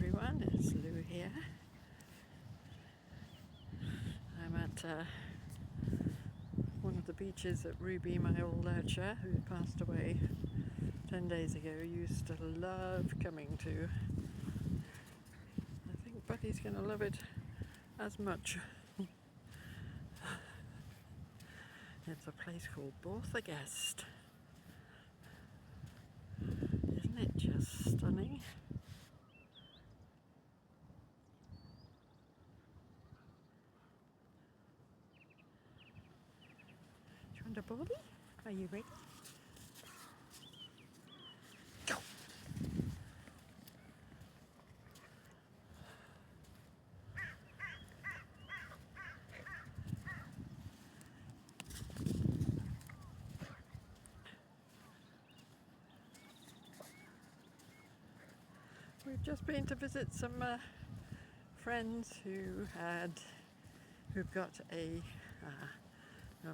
everyone, it's Lou here. I'm at one of the beaches that Ruby, my old lurcher, who passed away 10 days ago, used to love coming to. I think Buddy's going to love it as much. It's a place called Borthagest. Isn't it just stunning? Do you want a body? Are you ready? Go! We've just been to visit some friends who've got a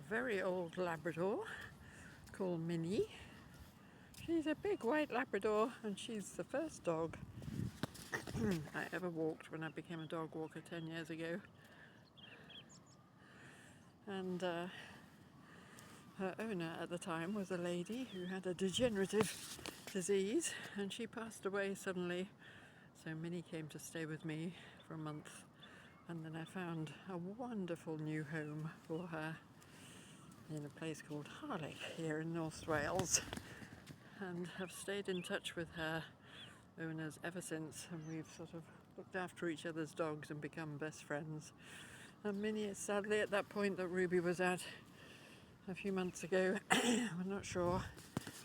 very old Labrador called Minnie. She's a big white Labrador, and she's the first dog I ever walked when I became a dog walker 10 years ago. And her owner at the time was a lady who had a degenerative disease, and she passed away suddenly. So Minnie came to stay with me for a month, and then I found a wonderful new home for her in a place called Harlech here in North Wales, and have stayed in touch with her owners ever since, and we've sort of looked after each other's dogs and become best friends. And Minnie is sadly at that point that Ruby was at a few months ago. We're not sure.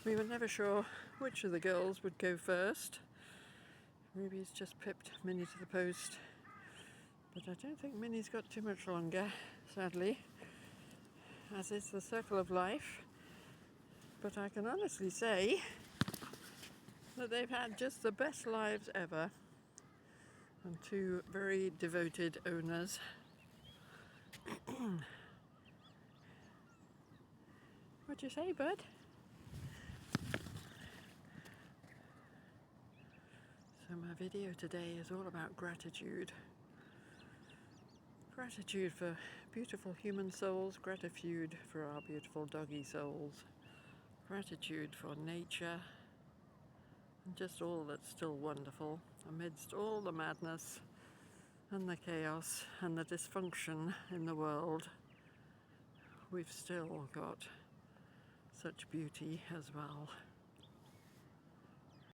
We were never sure which of the girls would go first. Ruby's just pipped Minnie to the post, but I don't think Minnie's got too much longer, sadly, as is the circle of life. But I can honestly say that they've had just the best lives ever, and two very devoted owners. What'd you say, bud? So my video today is all about gratitude. Gratitude for beautiful human souls, gratitude for our beautiful doggy souls, gratitude for nature, and just all that's still wonderful amidst all the madness and the chaos and the dysfunction in the world. We've still got such beauty as well.